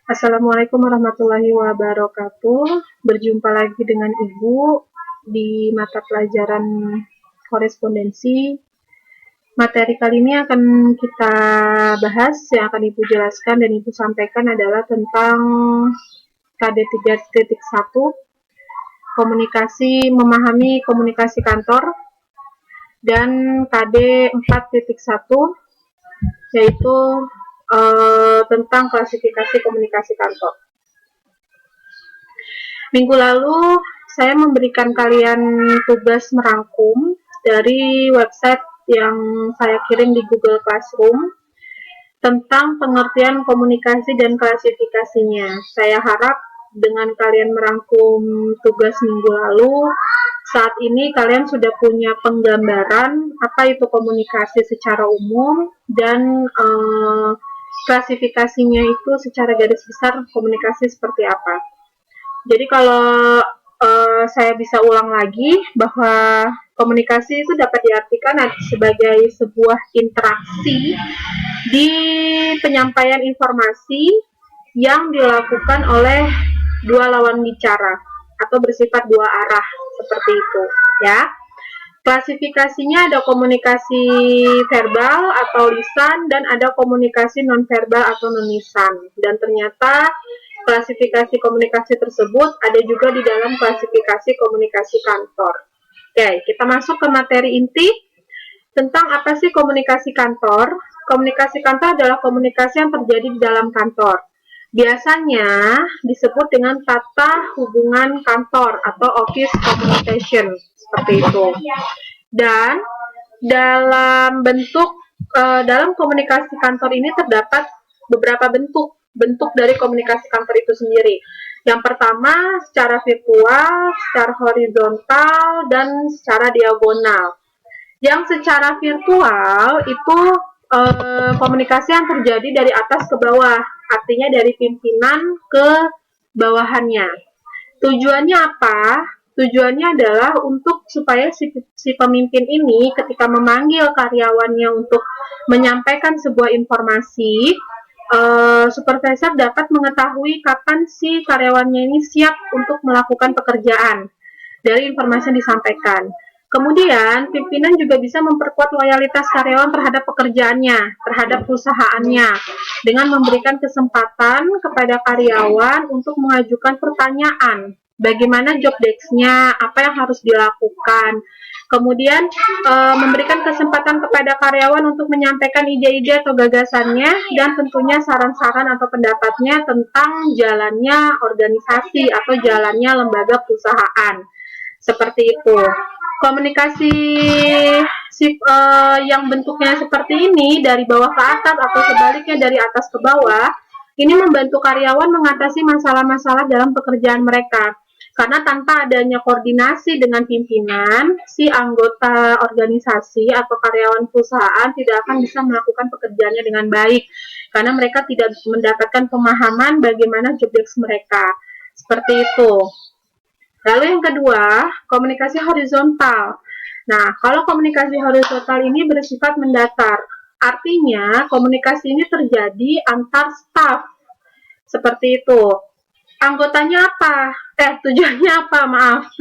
Assalamualaikum warahmatullahi wabarakatuh. Berjumpa lagi dengan Ibu di mata pelajaran korespondensi. Materi kali ini akan kita bahas, yang akan Ibu jelaskan dan Ibu sampaikan adalah tentang KD 3.1, memahami komunikasi kantor, dan KD 4.1, yaitu tentang klasifikasi komunikasi kantor. Minggu lalu saya memberikan kalian tugas merangkum dari website yang saya kirim di Google Classroom tentang pengertian komunikasi dan klasifikasinya. Saya harap dengan kalian merangkum tugas minggu lalu, saat ini kalian sudah punya penggambaran apa itu komunikasi secara umum dan klasifikasinya itu secara garis besar komunikasi seperti apa. Jadi kalau saya bisa ulang lagi bahwa komunikasi itu dapat diartikan sebagai sebuah interaksi di penyampaian informasi yang dilakukan oleh dua lawan bicara atau bersifat dua arah, seperti itu ya. Klasifikasinya ada komunikasi verbal atau lisan dan ada komunikasi nonverbal atau non-lisan. Dan ternyata klasifikasi komunikasi tersebut ada juga di dalam klasifikasi komunikasi kantor. Oke, kita masuk ke materi inti tentang apa sih komunikasi kantor. Komunikasi kantor adalah komunikasi yang terjadi di dalam kantor. Biasanya disebut dengan tata hubungan kantor atau office communication, seperti itu. Dan dalam komunikasi kantor ini terdapat beberapa bentuk dari komunikasi kantor itu sendiri. Yang pertama secara virtual, secara horizontal, dan secara diagonal. Yang secara virtual itu komunikasi yang terjadi dari atas ke bawah, artinya dari pimpinan ke bawahannya. Tujuannya apa? Tujuannya adalah untuk supaya si pemimpin ini ketika memanggil karyawannya untuk menyampaikan sebuah informasi, supervisor dapat mengetahui kapan si karyawannya ini siap untuk melakukan pekerjaan dari informasi yang disampaikan. Kemudian, pimpinan juga bisa memperkuat loyalitas karyawan terhadap pekerjaannya, terhadap perusahaannya, dengan memberikan kesempatan kepada karyawan untuk mengajukan pertanyaan, bagaimana job desk-nya, apa yang harus dilakukan. Kemudian, memberikan kesempatan kepada karyawan untuk menyampaikan ide-ide atau gagasannya, dan tentunya saran-saran atau pendapatnya tentang jalannya organisasi atau jalannya lembaga perusahaan. Seperti itu. Komunikasi yang bentuknya seperti ini dari bawah ke atas atau sebaliknya dari atas ke bawah, ini membantu karyawan mengatasi masalah-masalah dalam pekerjaan mereka. Karena tanpa adanya koordinasi dengan pimpinan, si anggota organisasi atau karyawan perusahaan tidak akan bisa melakukan pekerjaannya dengan baik. Karena mereka tidak mendapatkan pemahaman bagaimana job desk mereka. Seperti itu. Lalu yang kedua, komunikasi horizontal. Nah, kalau komunikasi horizontal ini bersifat mendatar. Artinya, komunikasi ini terjadi antar staf. Seperti itu. Anggotanya apa? Tujuannya apa?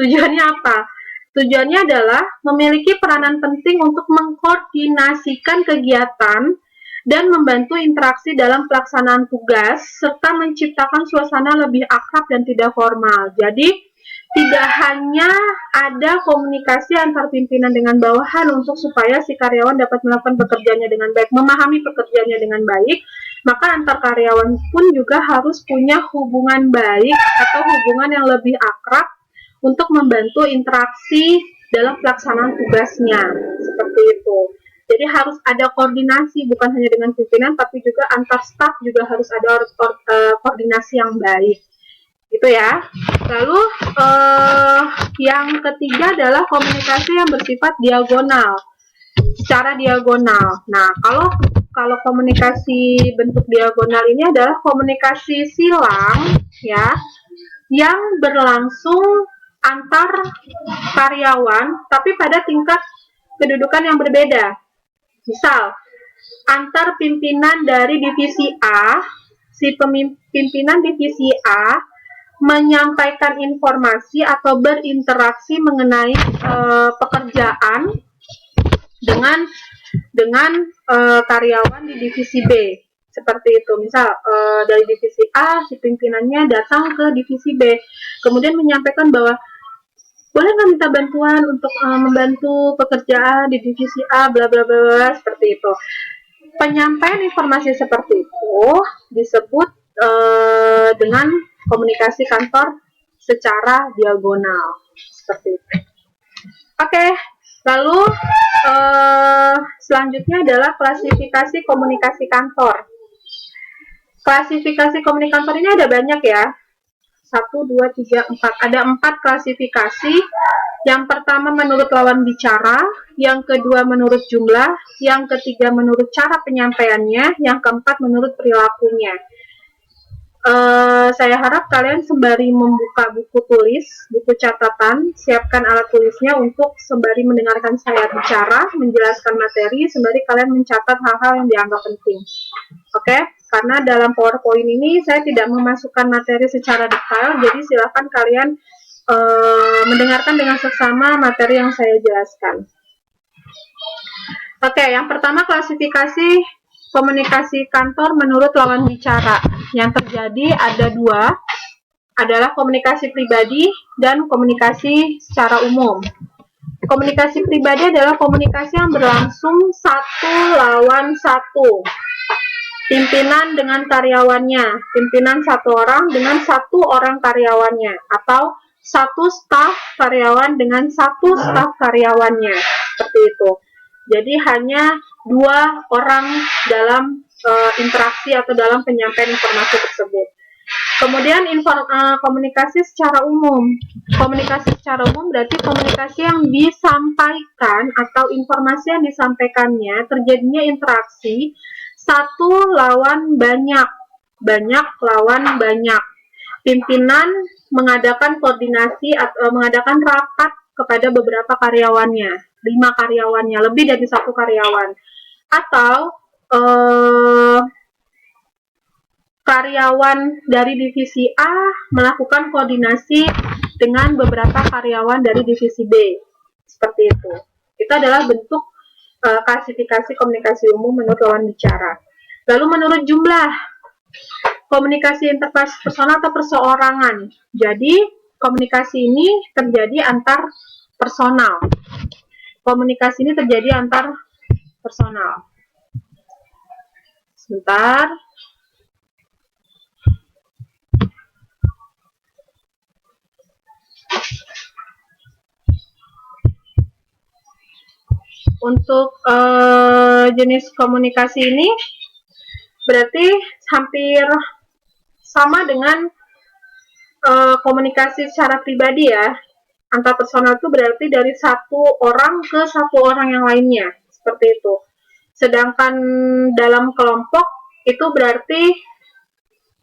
Tujuannya apa? Tujuannya adalah memiliki peranan penting untuk mengkoordinasikan kegiatan dan membantu interaksi dalam pelaksanaan tugas, serta menciptakan suasana lebih akrab dan tidak formal. Jadi, tidak hanya ada komunikasi antar pimpinan dengan bawahan untuk supaya si karyawan dapat melakukan pekerjaannya dengan baik, memahami pekerjaannya dengan baik, maka antar karyawan pun juga harus punya hubungan baik atau hubungan yang lebih akrab untuk membantu interaksi dalam pelaksanaan tugasnya. Seperti itu. Jadi harus ada koordinasi, bukan hanya dengan pimpinan, tapi juga antar staf juga harus ada koordinasi yang baik. Gitu ya. Lalu yang ketiga adalah komunikasi yang bersifat diagonal, secara diagonal. Nah, kalau komunikasi bentuk diagonal ini adalah komunikasi silang ya, yang berlangsung antar karyawan tapi pada tingkat kedudukan yang berbeda. Misal, antar pimpinan dari divisi A si pimpinan divisi A menyampaikan informasi atau berinteraksi mengenai pekerjaan dengan karyawan di divisi B. Seperti itu, misal dari divisi A, si pimpinannya datang ke divisi B, kemudian menyampaikan bahwa boleh nggak minta bantuan untuk membantu pekerjaan di divisi A, bla bla bla, seperti itu. Penyampaian informasi seperti itu disebut dengan komunikasi kantor secara diagonal, seperti itu. Oke. Lalu selanjutnya adalah klasifikasi komunikasi kantor. Klasifikasi komunikasi kantor ini ada banyak ya. 1, 2, 3, 4. Ada 4 klasifikasi. Yang pertama menurut lawan bicara, yang kedua menurut jumlah, yang ketiga menurut cara penyampaiannya, yang keempat menurut perilakunya. Saya harap kalian sembari membuka buku tulis, buku catatan, siapkan alat tulisnya untuk sembari mendengarkan saya bicara, menjelaskan materi, sembari kalian mencatat hal-hal yang dianggap penting. Oke? Karena dalam PowerPoint ini saya tidak memasukkan materi secara detail, jadi silakan kalian mendengarkan dengan seksama materi yang saya jelaskan. Oke, yang pertama klasifikasi komunikasi kantor menurut lawan bicara. Yang terjadi ada 2, adalah komunikasi pribadi dan komunikasi secara umum. Komunikasi pribadi adalah komunikasi yang berlangsung 1 lawan 1. Pimpinan dengan karyawannya, pimpinan 1 orang dengan 1 orang karyawannya, atau 1 staf karyawan dengan 1 staf karyawannya, seperti itu. Jadi hanya 2 orang dalam interaksi atau dalam penyampaian informasi tersebut. Kemudian komunikasi secara umum. Komunikasi secara umum berarti komunikasi yang disampaikan atau informasi yang disampaikannya terjadinya interaksi 1 lawan banyak, banyak lawan banyak. Pimpinan mengadakan koordinasi atau mengadakan rapat kepada beberapa karyawannya, 5 karyawannya, lebih dari 1 karyawan, atau karyawan dari divisi A melakukan koordinasi dengan beberapa karyawan dari divisi B, seperti itu. Itu adalah bentuk klasifikasi komunikasi umum menurut lawan bicara. Lalu menurut jumlah, komunikasi interpersonal atau perseorangan. Jadi komunikasi ini terjadi antar personal. Komunikasi ini terjadi antar personal. Sebentar. Untuk jenis komunikasi ini berarti hampir sama dengan komunikasi secara pribadi ya. Antar personal itu berarti dari 1 orang ke 1 orang yang lainnya, seperti itu. Sedangkan dalam kelompok itu berarti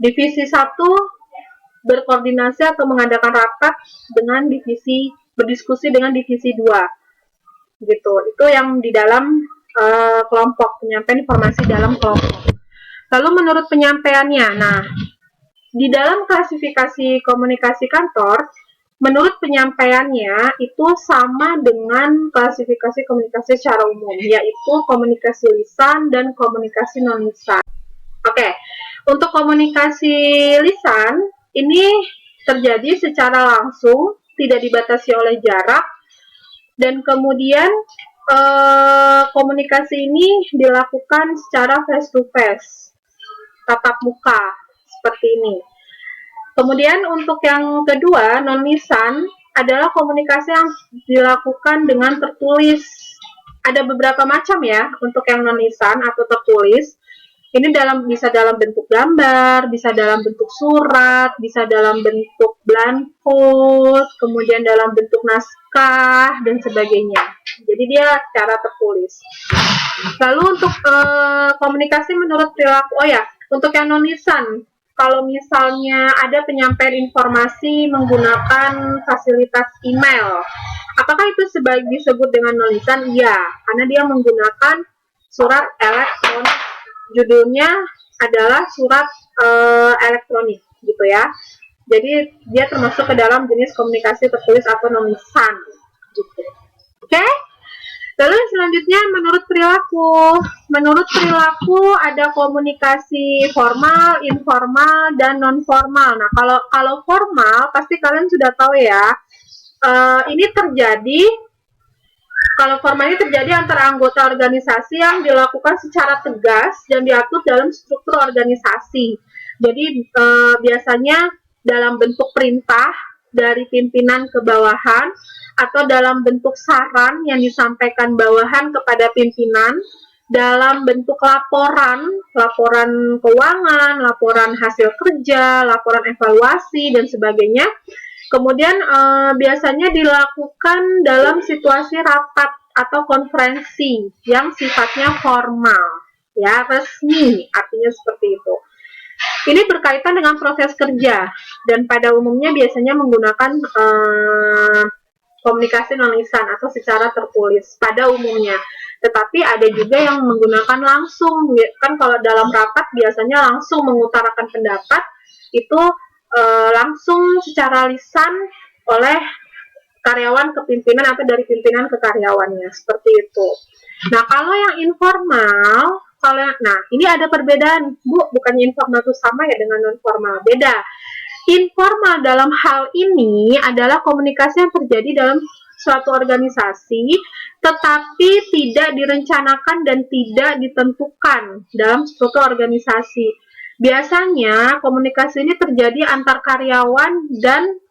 divisi 1 berkoordinasi atau mengadakan rapat dengan divisi, berdiskusi dengan divisi 2. Gitu. Itu yang di dalam kelompok, penyampaian informasi dalam kelompok. Lalu menurut penyampaiannya, nah, di dalam klasifikasi komunikasi kantor, menurut penyampaiannya itu sama dengan klasifikasi komunikasi secara umum, yaitu komunikasi lisan dan komunikasi non-lisan. Oke, untuk komunikasi lisan, ini terjadi secara langsung, tidak dibatasi oleh jarak, dan kemudian komunikasi ini dilakukan secara face-to-face, tatap muka, seperti ini. Kemudian untuk yang kedua, non-lisan, adalah komunikasi yang dilakukan dengan tertulis. Ada beberapa macam ya untuk yang non-lisan atau tertulis. Ini bisa dalam bentuk gambar, bisa dalam bentuk surat, bisa dalam bentuk blanko, kemudian dalam bentuk naskah, dan sebagainya. Jadi dia secara tertulis. Lalu untuk komunikasi menurut perilaku, untuk yang non-lisan, kalau misalnya ada penyampaian informasi menggunakan fasilitas email, apakah itu disebut dengan non-lisan? Iya, karena dia menggunakan surat elektronik, judulnya adalah surat elektronik gitu ya. Jadi dia termasuk ke dalam jenis komunikasi tertulis atau non-lisan gitu. Oke? Lalu selanjutnya menurut perilaku ada komunikasi formal, informal, dan non formal. Nah, kalau formal pasti kalian sudah tahu ya. Ini terjadi Kalau formal ini terjadi antara anggota organisasi yang dilakukan secara tegas dan diatur dalam struktur organisasi. Jadi biasanya dalam bentuk perintah dari pimpinan ke bawahan atau dalam bentuk saran yang disampaikan bawahan kepada pimpinan, dalam bentuk laporan keuangan, laporan hasil kerja, laporan evaluasi dan sebagainya. Kemudian biasanya dilakukan dalam situasi rapat atau konferensi yang sifatnya formal, ya, resmi, artinya seperti itu. Ini berkaitan dengan proses kerja dan pada umumnya biasanya menggunakan komunikasi non-lisan atau secara tertulis pada umumnya. Tetapi ada juga yang menggunakan langsung, kan kalau dalam rapat biasanya langsung mengutarakan pendapat itu langsung secara lisan oleh karyawan ke pimpinan atau dari pimpinan ke karyawannya, seperti itu. Nah, kalau yang informal, ini ada perbedaan, Bu, bukannya informal itu sama ya dengan non formal, beda. Informal dalam hal ini adalah komunikasi yang terjadi dalam suatu organisasi, tetapi tidak direncanakan dan tidak ditentukan dalam struktur organisasi. Biasanya komunikasi ini terjadi antar karyawan dan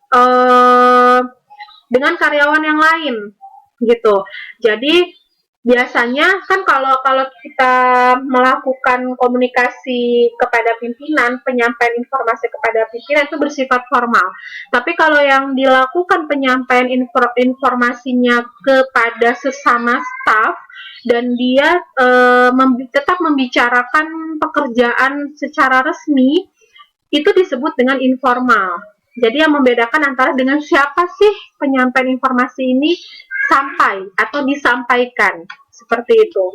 dengan karyawan yang lain, gitu. Jadi biasanya kan kalau kita melakukan komunikasi kepada pimpinan, penyampaian informasi kepada pimpinan itu bersifat formal. Tapi kalau yang dilakukan penyampaian informasinya kepada sesama staf dan dia tetap membicarakan pekerjaan secara resmi, itu disebut dengan informal. Jadi yang membedakan antara dengan siapa sih penyampaian informasi ini sampai atau disampaikan, seperti itu.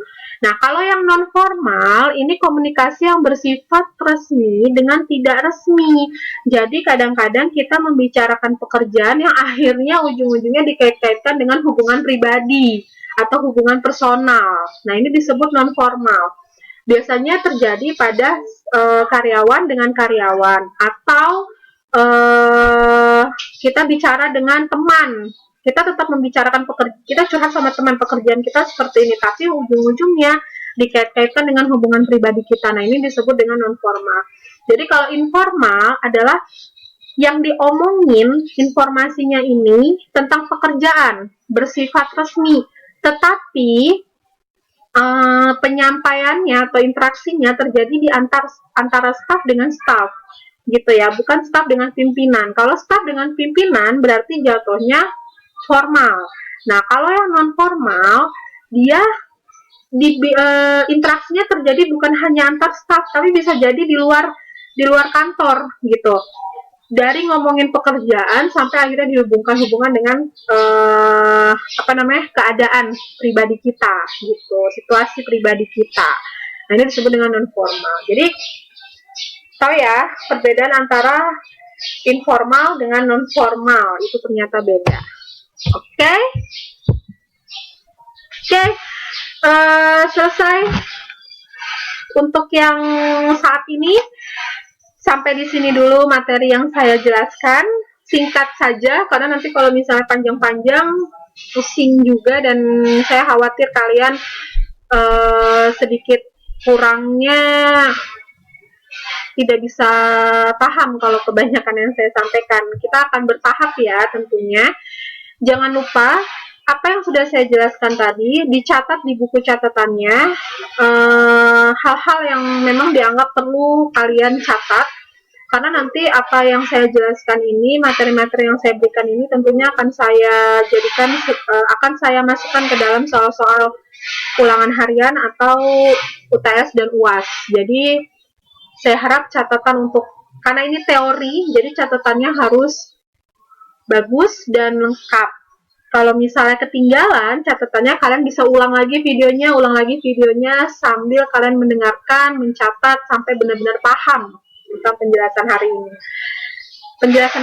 Nah, kalau yang non formal ini komunikasi yang bersifat resmi dengan tidak resmi. Jadi kadang-kadang kita membicarakan pekerjaan yang akhirnya ujung-ujungnya dikait-kaitkan dengan hubungan pribadi atau hubungan personal. Nah, ini disebut non formal. Biasanya terjadi pada karyawan dengan karyawan atau kita bicara dengan teman. Kita tetap membicarakan kita curhat sama teman pekerjaan kita seperti ini, tapi ujung-ujungnya dikait-kaitkan dengan hubungan pribadi kita. Nah, ini disebut dengan non formal. Jadi kalau informal adalah yang diomongin informasinya ini tentang pekerjaan, bersifat resmi, tetapi penyampaiannya atau interaksinya terjadi di antara staf dengan staf, gitu ya, bukan staf dengan pimpinan. Kalau staf dengan pimpinan berarti jatuhnya formal. Nah, kalau yang non formal, dia interaksinya terjadi bukan hanya antar staf, tapi bisa jadi di luar kantor, gitu. Dari ngomongin pekerjaan sampai akhirnya dihubungkan dengan keadaan pribadi kita, gitu, situasi pribadi kita. Nah, ini disebut dengan non formal. Jadi tahu ya perbedaan antara informal dengan non formal, itu ternyata beda. Oke. Selesai untuk yang saat ini. Sampai di sini dulu materi yang saya jelaskan, singkat saja karena nanti kalau misalnya panjang-panjang pusing juga dan saya khawatir kalian sedikit kurangnya tidak bisa paham kalau kebanyakan yang saya sampaikan. Kita akan bertahap ya tentunya. Jangan lupa apa yang sudah saya jelaskan tadi dicatat di buku catatannya, hal-hal yang memang dianggap perlu kalian catat, karena nanti apa yang saya jelaskan ini, materi-materi yang saya berikan ini tentunya akan saya jadikan, akan saya masukkan ke dalam soal-soal ulangan harian atau UTS dan UAS. Jadi saya harap catatan karena ini teori, jadi catatannya harus bagus dan lengkap. Kalau misalnya ketinggalan catatannya, kalian bisa ulang lagi videonya sambil kalian mendengarkan, mencatat sampai benar-benar paham tentang penjelasan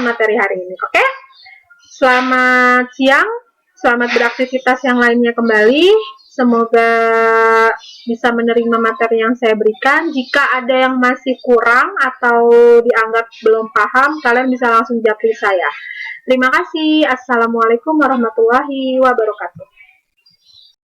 materi hari ini. Oke? Selamat siang, selamat beraktivitas yang lainnya kembali. Semoga bisa menerima materi yang saya berikan. Jika ada yang masih kurang atau dianggap belum paham, kalian bisa langsung japri saya. Terima kasih. Assalamualaikum warahmatullahi wabarakatuh.